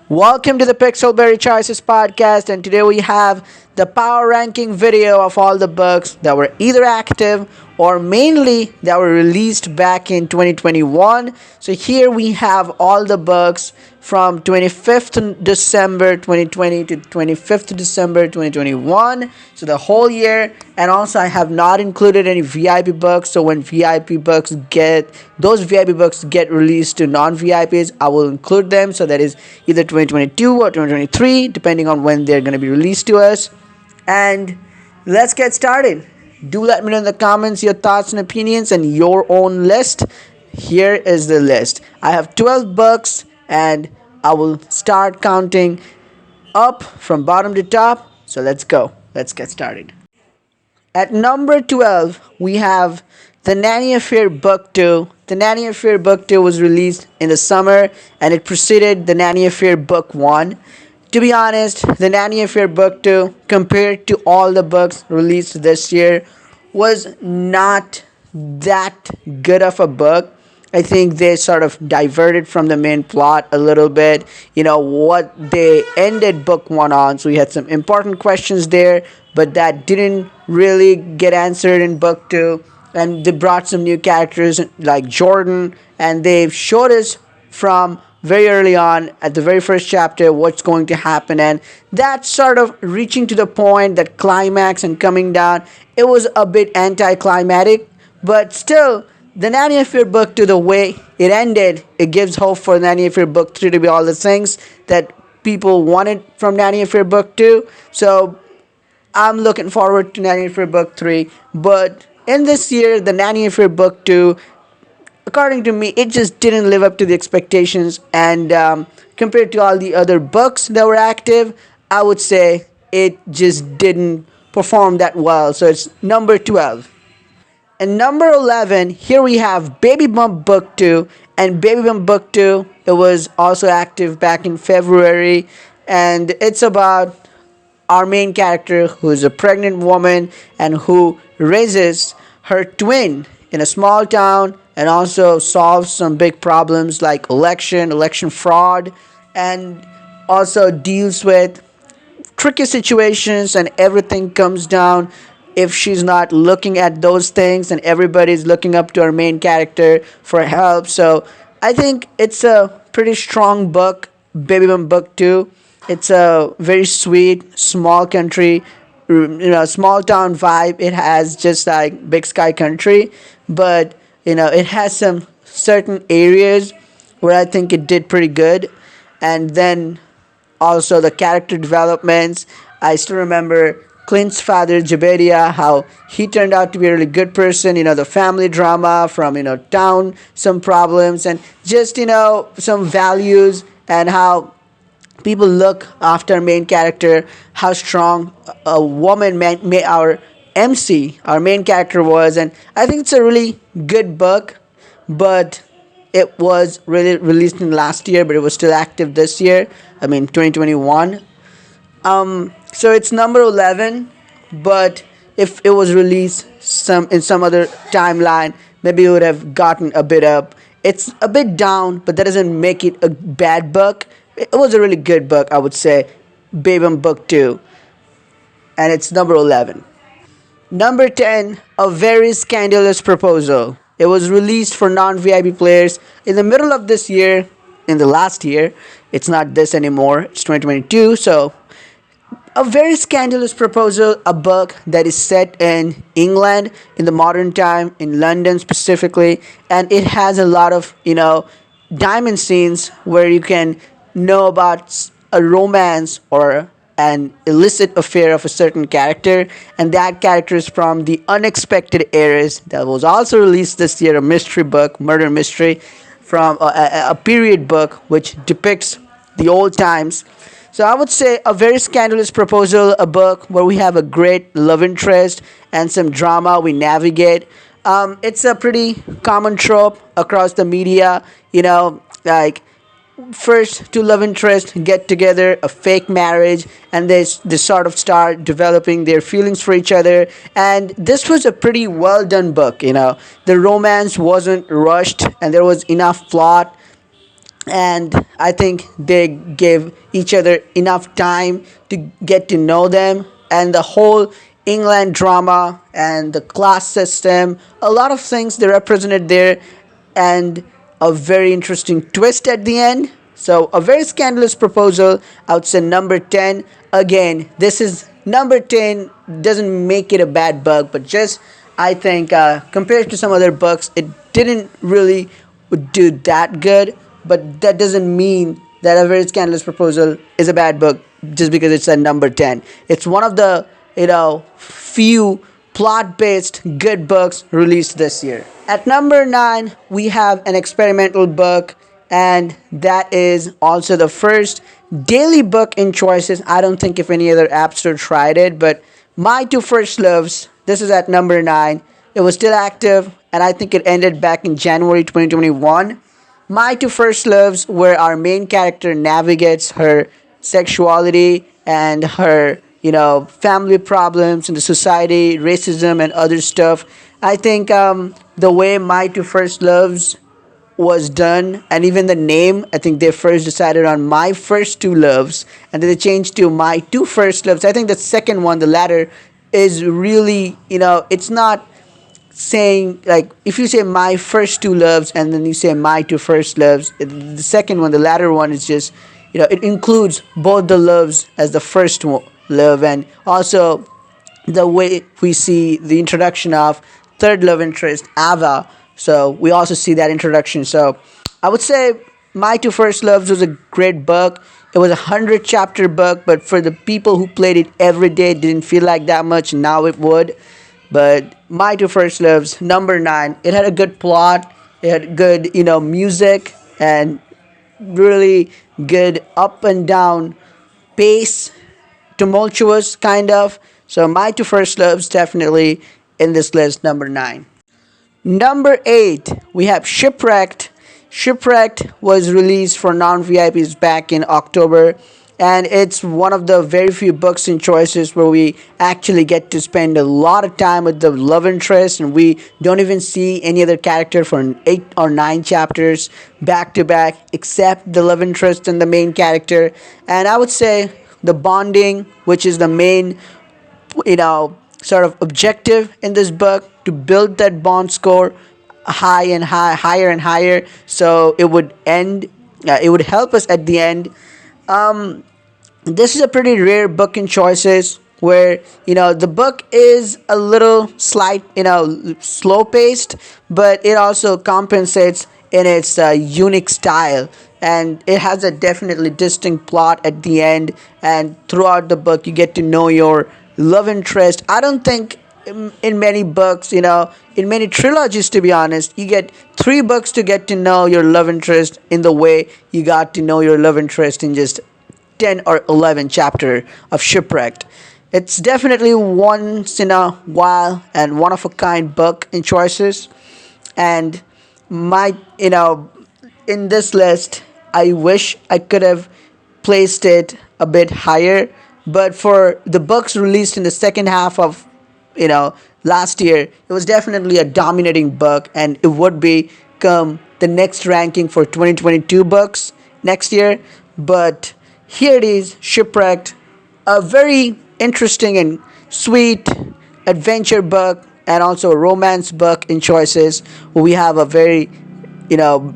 Welcome to the Pixelberry Choices podcast, and today we have the power ranking video of all the books that were either active or mainly that were released back in 2021. So here we have all the books from 25th December 2020 to 25th December 2021. So the whole year, and also I have not included any VIP books. So when VIP books get released to non-VIPs, I will include them. So that is either 2022 or 2023, depending on when they're going to be released to us. And let's get started. Do let me know in the comments your thoughts and opinions and your own list. Here is the list. I have 12 books and I will start counting up from bottom to top. So let's go. Let's get started. At number 12, we have The Nanny Affair Book 2. The Nanny Affair Book 2 was released in the summer and it preceded The Nanny Affair Book 1. To be honest, The Nanny Affair Book 2, compared to all the books released this year, was not that good of a book. I think they sort of diverted from the main plot a little bit. What they ended book 1 on. So we had some important questions there, but that didn't really get answered in book 2. And they brought some new characters like Jordan, and they've showed us from very early on at the very first chapter what's going to happen, and that sort of reaching to the point, that climax and coming down, it was a bit anticlimactic, but still the Nanny Affair Book 2, the way it ended, it gives hope for Nanny Affair Book 3 to be all the things that people wanted from Nanny Affair Book 2. So I'm looking forward to Nanny Affair Book 3, but in this year the Nanny Affair Book 2, according to me, it just didn't live up to the expectations, and compared to all the other books that were active, I would say it just didn't perform that well. So it's number 12. And number 11, here we have Baby Bump Book 2. And Baby Bump Book 2, it was also active back in February, and it's about our main character who is a pregnant woman and who raises her twin in a small town, and also solves some big problems like election fraud, and also deals with tricky situations, and everything comes down if she's not looking at those things, and everybody's looking up to our main character for help. So I think it's a pretty strong book, Baby Bum Book 2. It's a very sweet, small country, small town vibe. It has just like Big Sky Country, but it has some certain areas where I think it did pretty good. And then also the character developments. I still remember Clint's father, Jebediah, how he turned out to be a really good person. The family drama from, town, some problems, and just, some values, and how people look after main character, how strong a woman our MC, our main character, was. And I think it's a really good book, but it was really released in last year, but it was still active this year. 2021. So it's number 11, but if it was released in some other timeline, maybe it would have gotten a bit up. It's a bit down, but that doesn't make it a bad book. It was a really good book, I would say. Baby Bum Book 2, and it's number 11. Number 10, A Very Scandalous Proposal. It was released for non-VIP players in the middle of this year, in the last year. It's not this anymore, it's 2022. So, A Very Scandalous Proposal, a book that is set in England in the modern time, in London specifically, and it has a lot of, diamond scenes where you can know about a romance or an illicit affair of a certain character, and that character is from The Unexpected Heiress. That was also released this year, a mystery book, murder mystery, from a period book which depicts the old times. So I would say A Very Scandalous Proposal, a book where we have a great love interest and some drama we navigate. It's a pretty common trope across the media, like first two love interests get together, a fake marriage, and they sort of start developing their feelings for each other. And this was a pretty well done book. The romance wasn't rushed, and there was enough plot, and I think they give each other enough time to get to know them, and the whole England drama and the class system, a lot of things they represented there, and a very interesting twist at the end. So a very scandalous proposal. I would say number 10. Again, this is number 10, doesn't make it a bad book, but just I think compared to some other books, it didn't really do that good. But that doesn't mean that a very scandalous proposal is a bad book just because it's a number 10. It's one of the few plot based good books released this year. At number 9, we have an experimental book, and that is also the first daily book in choices. I don't think if any other app store tried it, but My Two First Loves, this is at number 9. It was still active, and I think it ended back in January 2021. My Two First Loves, where our main character navigates her sexuality and her, family problems in the society, racism, and other stuff. I think the way My Two First Loves was done, and even the name, I think they first decided on My First Two Loves, and then they changed to My Two First Loves. I think the second one, the latter, is really, it's not saying, like, if you say My First Two Loves and then you say My Two First Loves, the second one, the latter one, is just, it includes both the loves as the first love, and also the way we see the introduction of third love interest Ava. So we also see that introduction. So I would say My Two First Loves was a great book. It was a 100 chapter book, but for the people who played it every day, it didn't feel like that much. Now it would. But My Two First Loves, number 9, it had a good plot. It had good, music, and really good up and down pace, tumultuous kind of. So My Two First Loves definitely in this list, number 9. Number 8, we have Shipwrecked. Shipwrecked was released for non VIPs back in October, and it's one of the very few books and choices where we actually get to spend a lot of time with the love interest, and we don't even see any other character for 8 or 9 chapters back to back except the love interest and the main character. And I would say the bonding, which is the main sort of objective in this book, to build that bond score higher and higher, so it would help us at the end. This is a pretty rare book in choices where the book is a little slight, slow paced, but it also compensates in its unique style, and it has a definitely distinct plot at the end, and throughout the book you get to know your love interest. I don't think in many books, in many trilogies, to be honest, you get 3 books to get to know your love interest in the way you got to know your love interest in just 10 or 11 chapter of Shipwrecked. It's definitely once in a while and one of a kind book in choices, and my in this list, I wish I could have placed it a bit higher, but for the books released in the second half of last year, it was definitely a dominating book, and it would become the next ranking for 2022 books next year. But here it is, Shipwrecked, a very interesting and sweet adventure book, and also a romance book in choices. We have a very, you know,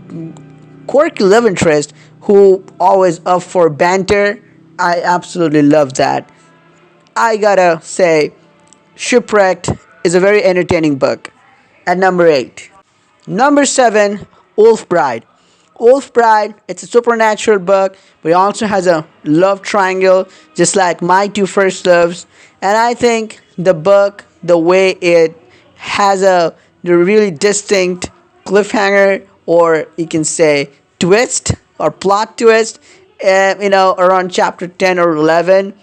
quirky love interest who always up for banter. I absolutely love that. I gotta say, Shipwrecked is a very entertaining book. At number 8. Number 7, Wolf Bride. Wolf Bride, it's a supernatural book, but it also has a love triangle, just like My Two First Loves. And I think the book, the way it has a really distinct cliffhanger, or you can say twist or plot twist, around chapter 10 or 11,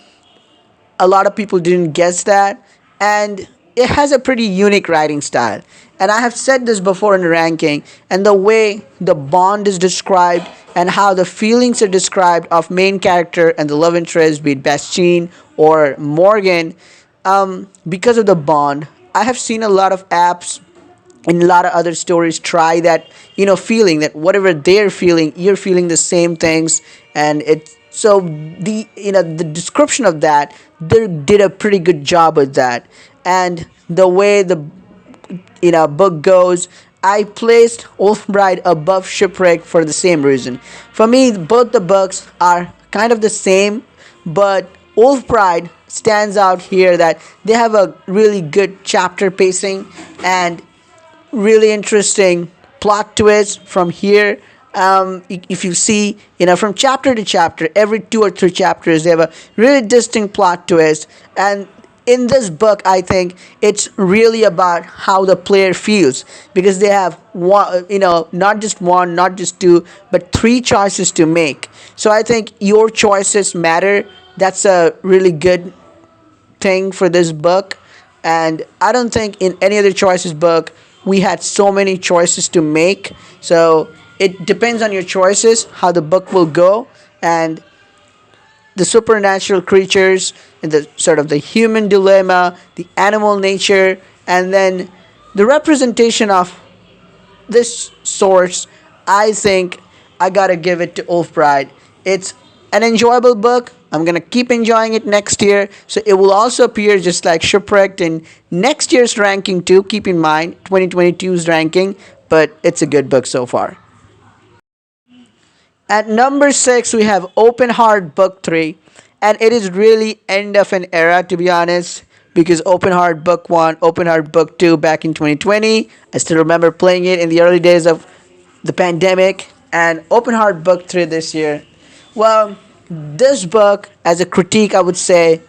a lot of people didn't guess that, and it has a pretty unique writing style. And I have said this before in the ranking, and the way the bond is described and how the feelings are described of main character and the love interest, be it Bastien or Morgan, because of the bond. I have seen a lot of apps and a lot of other stories try that, feeling that whatever they're feeling, you're feeling the same things. And it's so the description of that, they did a pretty good job with that. And the way the book goes, I placed Wolf Bride above Shipwreck for the same reason. For me, both the books are kind of the same, but Wolf Bride stands out here that they have a really good chapter pacing and really interesting plot twist from here. If you see, from chapter to chapter, every 2 or 3 chapters, they have a really distinct plot twist. And in this book, I think it's really about how the player feels, because they have one, not just one, not just two, but three choices to make. So I think your choices matter. That's a really good thing for this book. And I don't think in any other choices book we had so many choices to make. So it depends on your choices how the book will go. And the supernatural creatures and the sort of the human dilemma, the animal nature, and then the representation of this source, I think I gotta give it to Wolf Bride. It's an enjoyable book. I'm gonna keep enjoying it next year. So it will also appear just like Shipwrecked in next year's ranking too. Keep in mind 2022's ranking, but it's a good book so far. At number 6, we have Open Heart Book 3. And it is really end of an era, to be honest, because Open Heart Book 1, Open Heart Book 2 back in 2020. I still remember playing it in the early days of the pandemic. And Open Heart Book 3 this year. Well, this book, as a critique, I would say,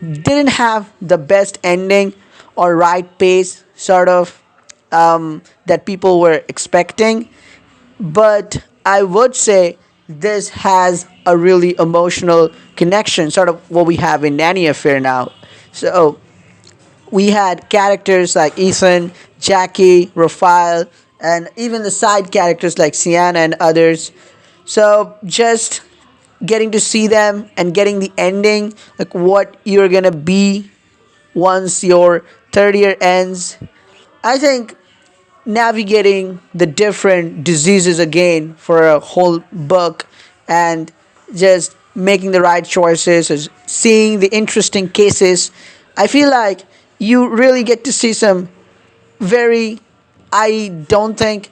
didn't have the best ending or right pace, sort of, that people were expecting. But I would say this has a really emotional connection, sort of what we have in Nanny Affair now. So we had characters like Ethan, Jackie, Raphael, and even the side characters like Sienna and others. So just getting to see them and getting the ending, like what you're gonna be once your third year ends. I think navigating the different diseases again for a whole book and just making the right choices, is seeing the interesting cases. I feel like you really get to see some very, I don't think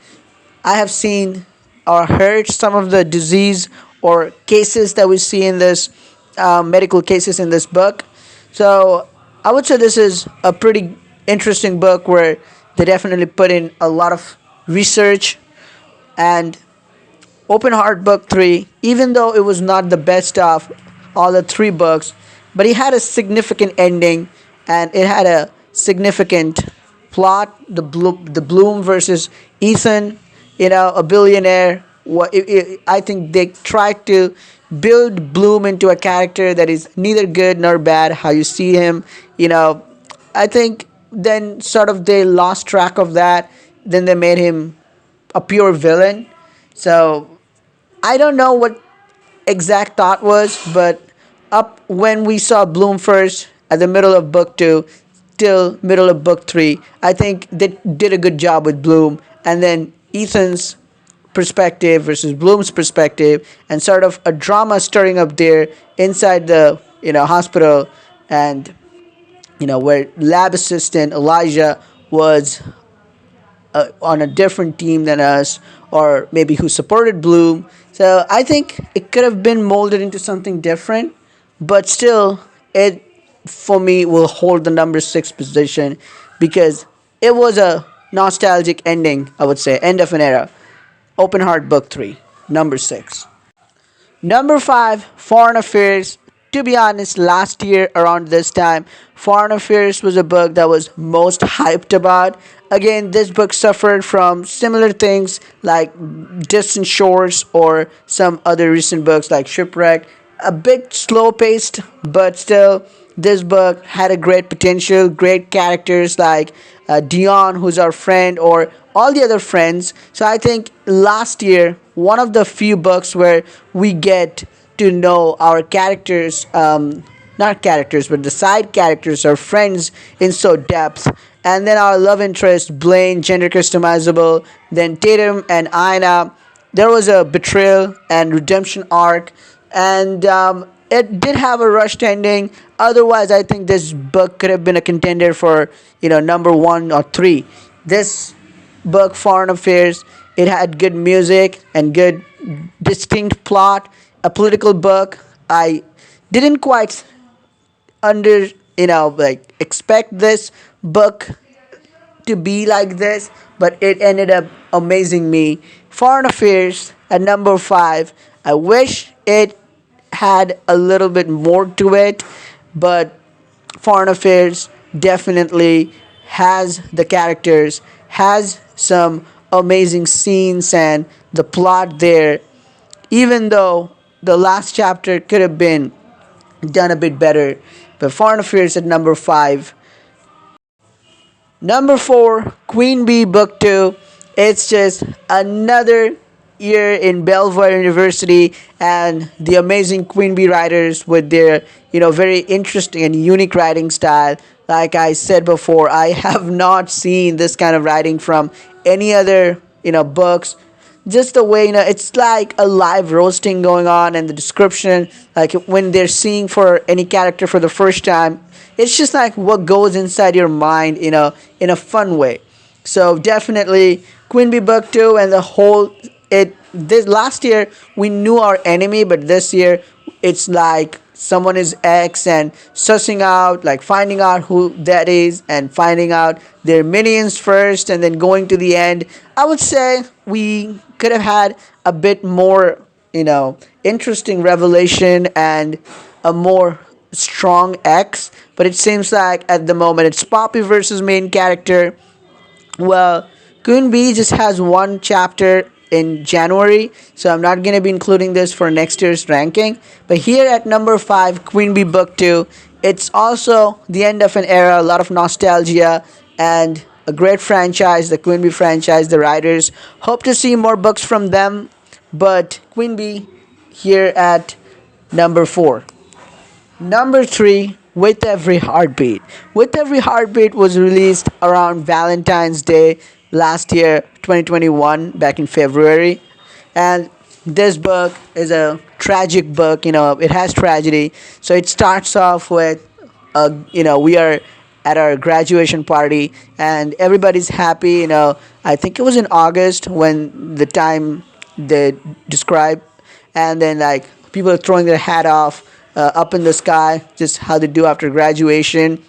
I have seen or heard some of the disease or cases that we see in this, medical cases in this book. So I would say this is a pretty interesting book where they definitely put in a lot of research. And Open Heart Book 3, even though it was not the best of all the three books, but it had a significant ending and it had a significant plot. The Bloom versus Ethan, a billionaire. I think they tried to build Bloom into a character that is neither good nor bad. How you see him, I think then sort of they lost track of that. Then they made him a pure villain. So I don't know what exact thought was, but up when we saw Bloom first at the middle of book 2 till middle of book 3, I think they did a good job with Bloom. And then Ethan's perspective versus Bloom's perspective, and sort of a drama stirring up there inside the hospital. And where lab assistant Elijah was on a different team than us, or maybe who supported Bloom. So I think it could have been molded into something different, but still, it for me will hold the number 6 position because it was a nostalgic ending, I would say, end of an era. Open Heart Book 3, number 6. Number 5, Foreign Affairs. To be honest, last year around this time, Foreign Affairs was a book that was most hyped about. Again, this book suffered from similar things like Distant Shores or some other recent books like Shipwrecked. A bit slow paced, but still, this book had a great potential, great characters like Dion, who's our friend, or all the other friends. So I think last year, one of the few books where we get to know our characters not characters, but the side characters are friends in so depth. And then our love interest, Blaine, gender customizable. Then Tatum and Ina, there was a betrayal and redemption arc, and it did have a rushed ending. Otherwise, I think this book could have been a contender for number 1 or 3. This book, Foreign Affairs, it had good music and good distinct plot. A political book. I didn't quite under like expect this book to be like this, but it ended up amazing me. Foreign Affairs at number 5. I wish it had a little bit more to it, but Foreign Affairs definitely has the characters, has some amazing scenes, and the plot there, even though the last chapter could have been done a bit better. But Foreign Affairs at number 5. Number 4, Queen Bee Book 2. It's just another year in Belvoir University and the amazing Queen Bee writers with their, very interesting and unique writing style. Like I said before, I have not seen this kind of writing from any other, books. Just the way, it's like a live roasting going on, and the description, like when they're seeing for any character for the first time, it's just like what goes inside your mind, in a fun way. So definitely Queen Bee Book 2, and the whole it this last year we knew our enemy, but this year it's like someone is X and sussing out, like finding out who that is and finding out their minions first and then going to the end. I would say we could have had a bit more, interesting revelation and a more strong X, but it seems like at the moment it's Poppy versus main character. Well, Queen Bee just has one chapter in January, so I'm not going to be including this for next year's ranking. But here at number 5, Queen Bee Book 2, it's also the end of an era, a lot of nostalgia, and a great franchise, the Queen Bee franchise. The writers hope to see more books from them, but Queen Bee here at number 4. Number 3, With Every Heartbeat. With Every Heartbeat was released around Valentine's Day last year, 2021, back in February. And this book is a tragic book, it has tragedy. So it starts off with, we are at our graduation party and everybody's happy. I think it was in August when the time they describe, and then like people are throwing their hat off up in the sky, just how they do after graduation.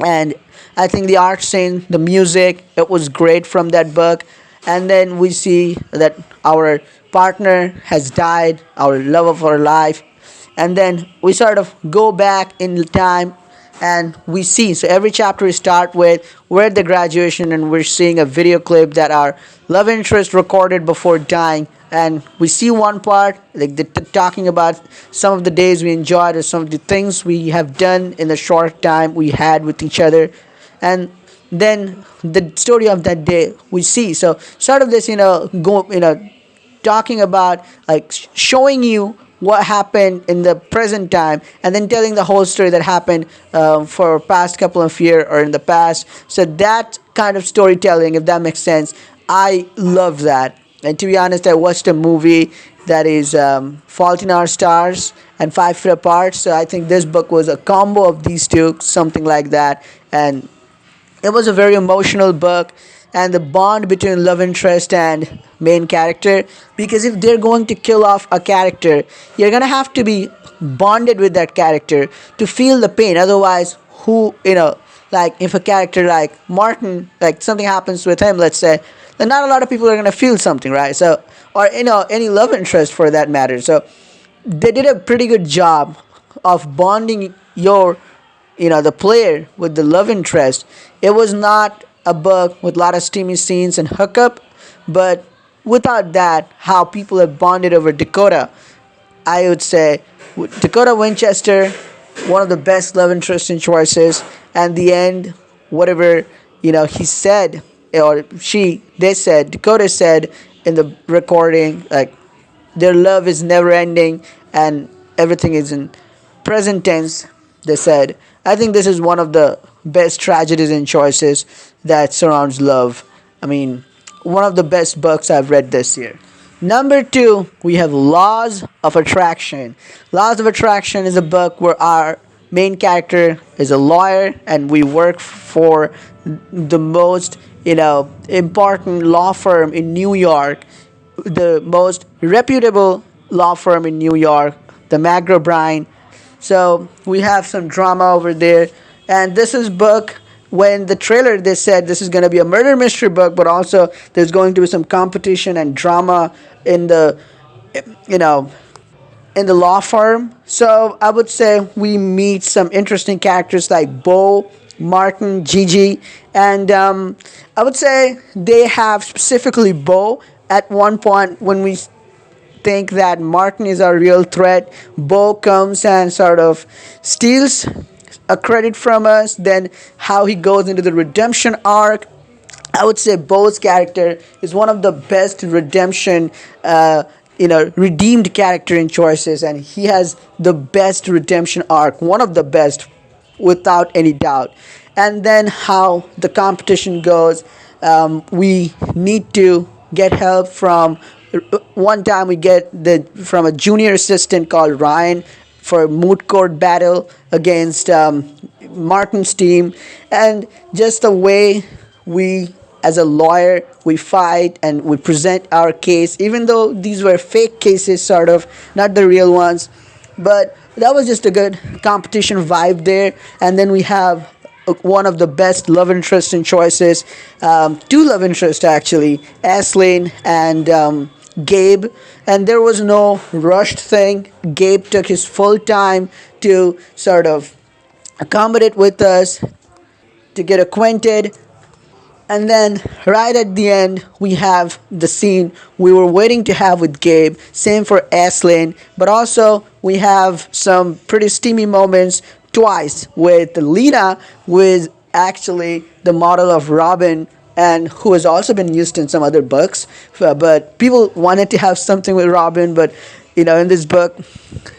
And I think the art scene, the music, it was great from that book. And then we see that our partner has died, our love of our life. And then we sort of go back in time and we see. So every chapter we start with, we're at the graduation and we're seeing a video clip that our love interest recorded before dying. And we see one part, like talking about some of the days we enjoyed or some of the things we have done in the short time we had with each other. And then the story of that day we see. So sort of this, talking about like showing you what happened in the present time and then telling the whole story that happened for past couple of years or in the past. So that kind of storytelling, if that makes sense, I love that. And to be honest, I watched a movie that is Fault in Our Stars and 5 Feet Apart. So I think this book was a combo of these two, something like that. And it was a very emotional book, and the bond between love interest and main character. Because if they're going to kill off a character, you're gonna have to be bonded with that character to feel the pain. Otherwise, like if a character like Martin, like something happens with him, let's say, then not a lot of people are gonna feel something, right? So, or any love interest for that matter. So, they did a pretty good job of bonding the player with the love interest. It was not a book with a lot of steamy scenes and hookup, but without that, how people have bonded over Dakota, I would say Dakota Winchester, one of the best love interesting choices. And the end, whatever he said or they said, Dakota said in the recording, like their love is never ending and everything is in present tense. they said, I think this is one of the best tragedies and choices that surrounds love. I mean, one of the best books I've read this year. Number two, we have Laws of Attraction. Laws of Attraction is a book where our main character is a lawyer and we work for the most, important law firm in New York, the most reputable law firm in New York, the McGraw-Bryan. So we have some drama over there, and this is book. When the trailer they said this is going to be a murder mystery book, but also there's going to be some competition and drama in the, you know, in the law firm. So I would say we meet some interesting characters like Bo, Martin, Gigi, and I would say they have specifically Bo at one point when we think that Martin is our real threat. Bo comes and sort of steals a credit from us. Then how he goes into the redemption arc. I would say Bo's character is one of the best redemption, redeemed character in choices, and he has the best redemption arc, one of the best, without any doubt. And then how the competition goes, we need to get help from. One time we get the from a junior assistant called Ryan for a moot court battle against Martin's team, and just the way we as a lawyer we fight and we present our case, even though these were fake cases, sort of not the real ones, but that was just a good competition vibe there. And then we have one of the best love interest in choices, two love interests actually, Aislinn and Gabe, and there was no rushed thing. Gabe took his full time to sort of accommodate with us, to get acquainted. And then right at the end, we have the scene we were waiting to have with Gabe. Same for Aislinn. But also, we have some pretty steamy moments twice with Lena, who is actually the model of Robin and who has also been used in some other books. But people wanted to have something with Robin, but in this book,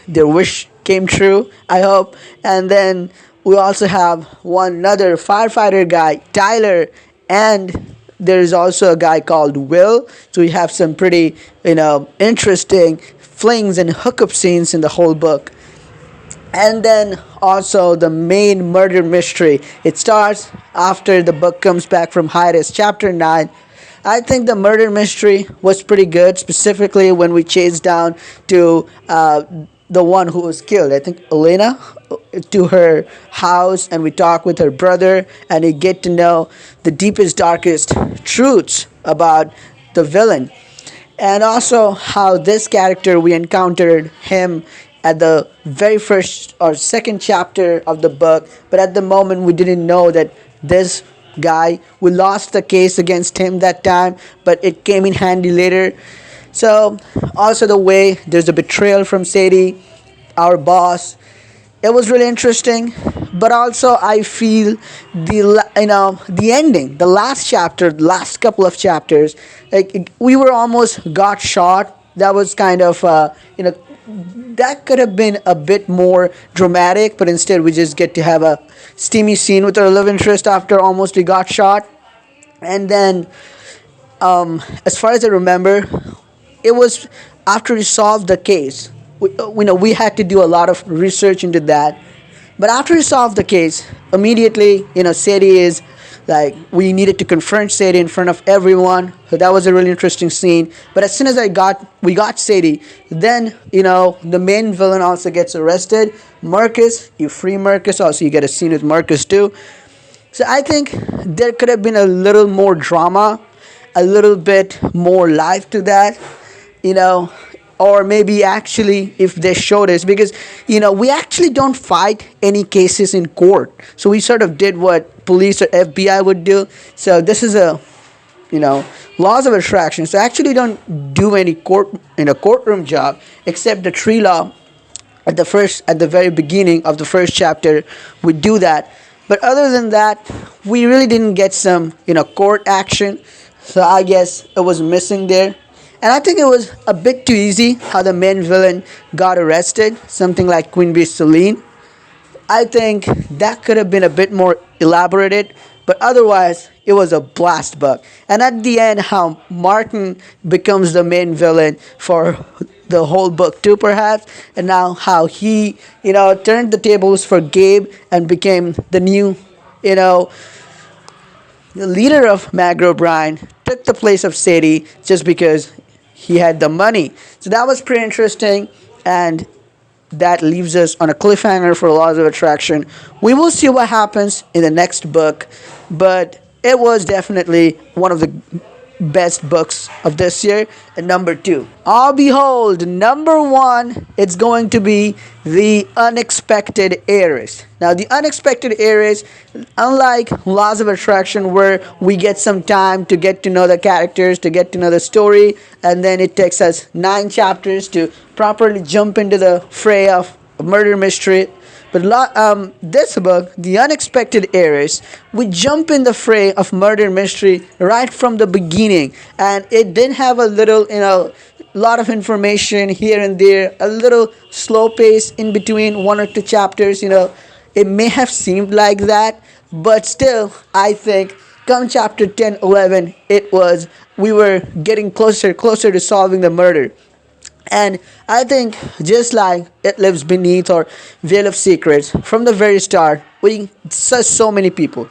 their wish came true, I hope. And then we also have one another firefighter guy, Tyler, and there is also a guy called Will. So we have some pretty, interesting flings and hookup scenes in the whole book. And then also the main murder mystery. It starts after the book comes back from hiatus, chapter 9. I think the murder mystery was pretty good, specifically when we chased down to the one who was killed. I think Elena, to her house, and we talk with her brother, and we get to know the deepest, darkest truths about the villain. And also how this character, we encountered him at the very first or second chapter of the book, but at the moment we didn't know that this guy, we lost the case against him that time, but it came in handy later. So also the way there's a betrayal from Sadie, our boss, it was really interesting. But also I feel the ending, the last chapter, the last couple of chapters, like we were almost got shot. That was kind of that could have been a bit more dramatic, but instead we just get to have a steamy scene with our love interest after almost we got shot. And then as far as I remember, it was after we solved the case. We had to do a lot of research into that. But after we solved the case, immediately, Sadie is like, we needed to confront Sadie in front of everyone. So that was a really interesting scene. But as soon as we got Sadie, then, the main villain also gets arrested. Marcus, you free Marcus. Also, you get a scene with Marcus too. So I think there could have been a little more drama, a little bit more life to that, or maybe actually if they showed us, because we actually don't fight any cases in court, so we sort of did what police or FBI would do. So this is a laws of attraction, so actually don't do any courtroom job except the tree law at the very beginning of the first chapter. We do that, but other than that we really didn't get some court action, so I guess it was missing there. And I think it was a bit too easy how the main villain got arrested, something like Queen Bee Celine. I think that could have been a bit more elaborated, but otherwise, it was a blast book. And at the end, how Martin becomes the main villain for the whole book too, perhaps, and now how he, turned the tables for Gabe and became the new, you know, the leader of Magro O'Brien, took the place of Sadie just because he had the money. So that was pretty interesting, and that leaves us on a cliffhanger for Laws of Attraction. We will see what happens in the next book, but it was definitely one of the best books of this year. And number two, behold, number one, it's going to be The Unexpected Heiress. Now, The Unexpected Heiress, unlike Laws of Attraction, where we get some time to get to know the characters, to get to know the story, and then it takes us 9 chapters to properly jump into the fray of a murder mystery. But this book, The Unexpected Heiress, we jump in the fray of murder mystery right from the beginning, and it did have a little, lot of information here and there, a little slow pace in between 1 or 2 chapters. It may have seemed like that, but still, I think come chapter 10, 11, we were getting closer to solving the murder. And I think just like It Lives Beneath or Veil of Secrets, from the very start, we saw so many people.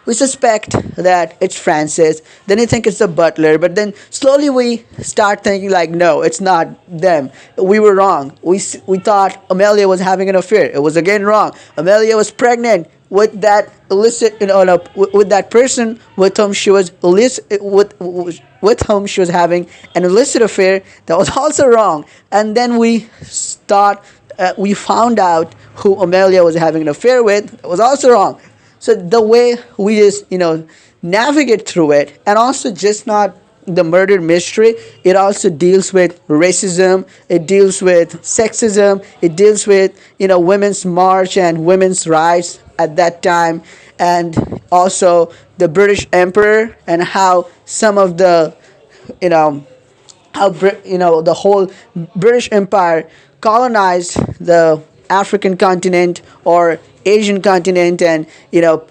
We suspect that it's Francis, then we think it's the butler, but then slowly we start thinking like, no, it's not them. We were wrong. We thought Amelia was having an affair. It was again wrong. Amelia was pregnant with that illicit, no, with that person with whom she was illicit, with whom she was having an illicit affair. That was also wrong. And then we found out who Amelia was having an affair with. It was also wrong. So the way we just navigate through it, and also just not the murder mystery, it also deals with racism, it deals with sexism, it deals with women's march and women's rights at that time, and also the British Emperor, and how some of the the whole British Empire colonized the African continent or Asian continent, and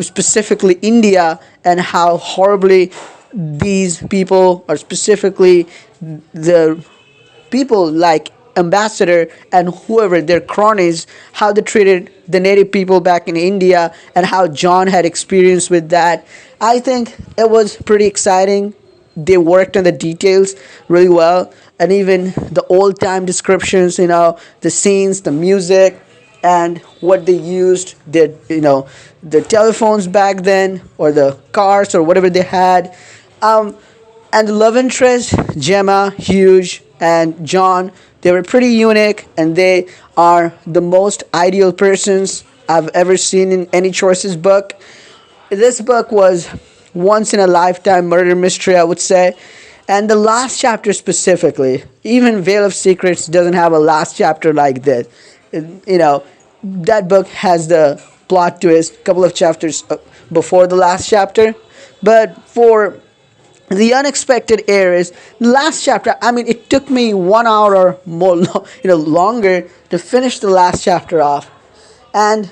specifically India, and how horribly these people, or specifically the people like ambassador and whoever their cronies, how they treated the native people back in India, and how John had experience with that. I think it was pretty exciting. They worked on the details really well, and even the old time descriptions, the scenes, the music, and what they used, the telephones back then, or the cars, or whatever they had. And the love interest, Gemma, Hugh, and John, they were pretty unique, and they are the most ideal persons I've ever seen in any Choices book. This book was once in a lifetime murder mystery, I would say. And the last chapter specifically, even Veil of Secrets doesn't have a last chapter like this. That book has the plot twist a couple of chapters before the last chapter. But for The Unexpected Heiress, last chapter, it took me 1 hour or more, longer to finish the last chapter off. And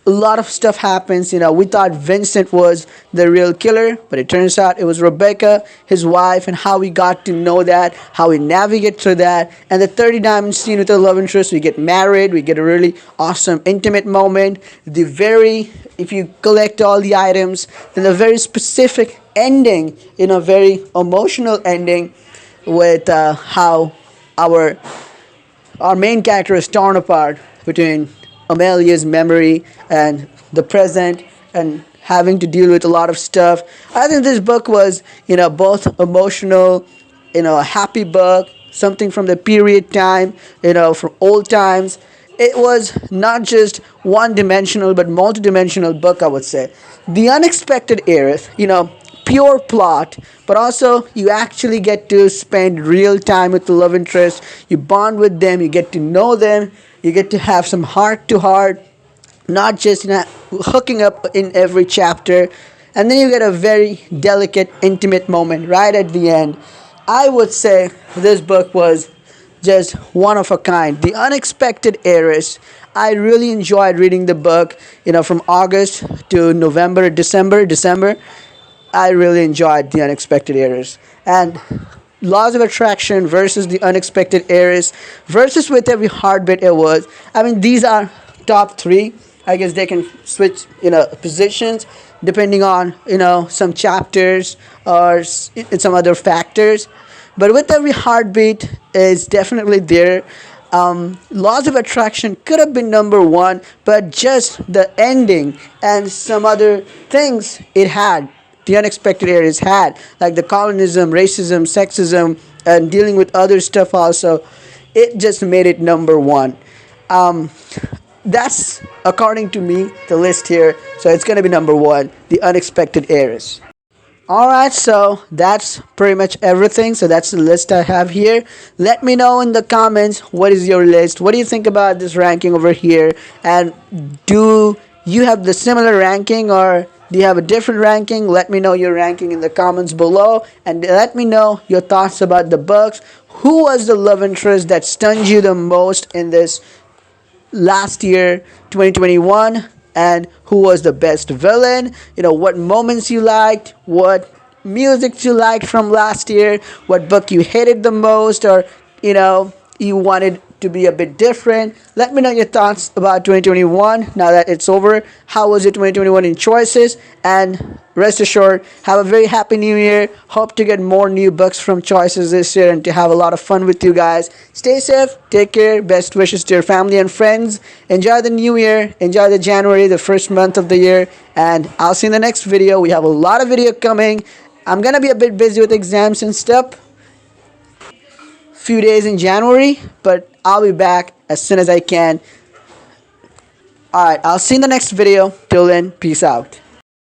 a lot of stuff happens. We thought Vincent was the real killer, but it turns out it was Rebecca, his wife, and how we got to know that, how we navigate through that. And the 30 diamond scene with the love interest, we get married, we get a really awesome intimate moment. If you collect all the items, then a very specific ending, very emotional ending, with how our main character is torn apart between Amelia's memory and the present, and having to deal with a lot of stuff. I think this book was, both emotional, a happy book, something from the period time, from old times. It was not just one-dimensional, but multi-dimensional book, I would say. The Unexpected Heiress, pure plot, but also you actually get to spend real time with the love interest. You bond with them, you get to know them, you get to have some heart to heart, not just hooking up in every chapter. And then you get a very delicate, intimate moment right at the end. I would say this book was just one of a kind. The Unexpected Heiress. I really enjoyed reading the book, from August to November, December. I really enjoyed The Unexpected Heiress. And Laws of Attraction versus The Unexpected Heiress versus With Every Heartbeat It Was. I mean, these are top three. I guess they can switch, positions depending on, some chapters or some other factors. But With Every Heartbeat is definitely there. Laws of Attraction could have been number one, but just the ending and some other things it had, the unexpected areas had, like the colonism, racism, sexism, and dealing with other stuff also, it just made it number one. Um, that's according to me the list here, so it's gonna be number one, the unexpected areas. Alright, so that's pretty much everything. So that's the list I have here. Let me know in the comments what is your list. What do you think about this ranking over here? And do you have the similar ranking or do you have a different ranking? Let me know your ranking in the comments below. And let me know your thoughts about the books. Who was the love interest that stunned you the most in this last year, 2021? And who was the best villain, what moments you liked, what music you liked from last year, what book you hated the most, or you wanted to be a bit different. Let me know your thoughts about 2021 now that it's over. How was it 2021 in choices? And rest assured, have a very happy new year. Hope to get more new books from choices this year and to have a lot of fun with you guys. Stay safe, take care, best wishes to your family and friends. Enjoy the new year, enjoy the January, the first month of the year, and I'll see you in the next video. We have a lot of video coming. I'm gonna be a bit busy with exams and stuff few days in January, but I'll be back as soon as I can. Alright, I'll see you in the next video. Till then, peace out.